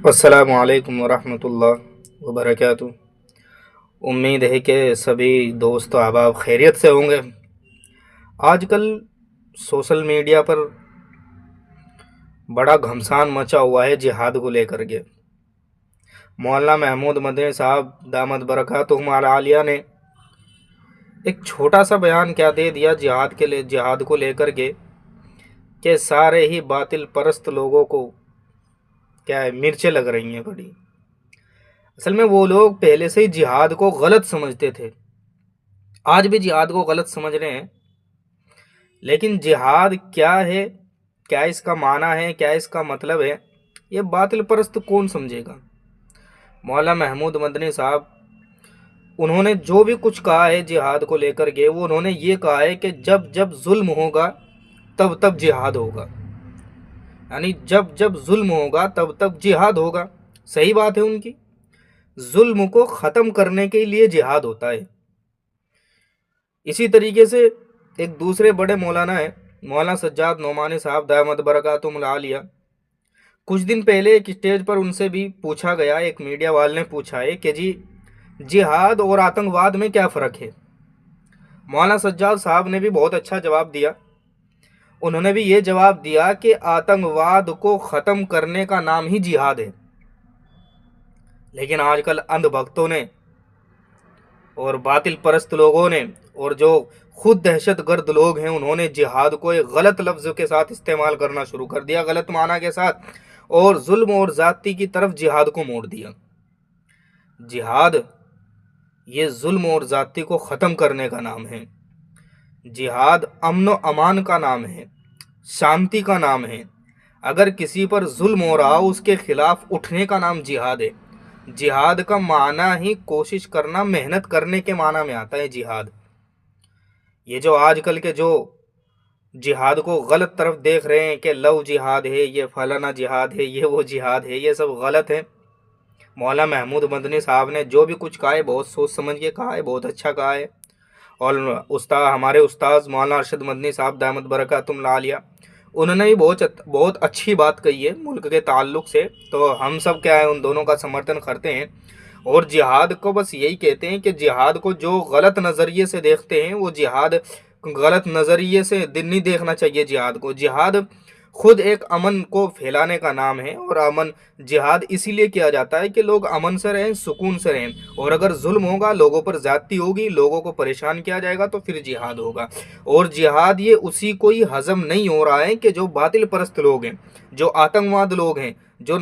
अस्सलामु अलैकुम वरहमतुल्लाह वबरकातुह। उम्मीद है कि सभी दोस्त अहबाब खैरियत से होंगे। आजकल सोशल मीडिया पर बड़ा घमसान मचा हुआ है जिहाद को लेकर के। मौलाना महमूद मदनी साहब दामद बरकातुहुम आलिया ने एक छोटा सा बयान क्या दे दिया जिहाद को लेकर के कि सारे ही बातिल परस्त लोगों को क्या है मिर्चें लग रही हैं बड़ी। असल में वो लोग पहले से ही जिहाद को गलत समझते थे, आज भी जिहाद को गलत समझ रहे हैं। लेकिन जिहाद क्या है, क्या इसका माना है, क्या इसका मतलब है, ये बातिल परस्त कौन समझेगा। मौलाना महमूद मदनी साहब उन्होंने जो भी कुछ कहा है जिहाद को लेकर के, वो उन्होंने ये कहा है कि जब जब जुल्म होगा तब तब जिहाद होगा, यानी जब जब जुल्म होगा तब तब जिहाद होगा। सही बात है उनकी, जुल्म को ख़त्म करने के लिए जिहाद होता है। इसी तरीके से एक दूसरे बड़े मौलाना है मौलाना सज्जाद नोमानी साहब दामद बरकातुहुम आलिया। कुछ दिन पहले एक स्टेज पर उनसे भी पूछा गया, एक मीडिया वाले ने पूछा है कि जी जिहाद और आतंकवाद में क्या फ़र्क है। मौलाना सज्जाद साहब ने भी बहुत अच्छा जवाब दिया। उन्होंने भी ये जवाब दिया कि आतंकवाद को ख़त्म करने का नाम ही जिहाद है। लेकिन आजकल अंधभक्तों ने और बातिल परस्त लोगों ने और जो खुद दहशतगर्द लोग हैं, उन्होंने जिहाद को एक गलत लफ्ज़ के साथ इस्तेमाल करना शुरू कर दिया, गलत माना के साथ, और जुल्म और ज़्यादती की तरफ जिहाद को मोड़ दिया। जिहाद ये जुल्म और ज़्यादती को ख़त्म करने का नाम है। जिहाद अमन व अमान का नाम है, शांति का नाम है। अगर किसी पर जुल्म हो रहा हो, उसके खिलाफ उठने का नाम जिहाद है। जिहाद का माना ही कोशिश करना, मेहनत करने के माना में आता है जिहाद। ये जो आजकल के जो जिहाद को गलत तरफ देख रहे हैं कि लव जिहाद है, ये फलाना जिहाद है, ये वो जिहाद है, ये सब गलत है। मौलाना महमूद मदनी साहब ने जो भी कुछ कहा है बहुत सोच समझ के कहा है, बहुत अच्छा कहा है। और हमारे उस्ताद मौलाना अरशद मदनी साहब दामद बरकातुहुम आलिया, उन्होंने भी बहुत अच्छी बात कही है मुल्क के ताल्लुक़ से। तो हम सब क्या है, उन दोनों का समर्थन करते हैं और जिहाद को बस यही कहते हैं कि जिहाद को जो गलत नज़रिए से देखते हैं, वो जिहाद गलत नज़रिए से नहीं देखना चाहिए। जिहाद को, जिहाद खुद एक अमन को फैलाने का नाम है। और अमन जिहाद इसीलिए किया जाता है कि लोग अमन से रहें, सुकून से रहें। और अगर जुल्म होगा, लोगों पर ज़्यादती होगी, लोगों को परेशान किया जाएगा, तो फिर जिहाद होगा। और जिहाद ये उसी को ही हज़म नहीं हो रहा है कि जो बातिल परस्त लोग हैं, जो आतंकवाद लोग हैं, जो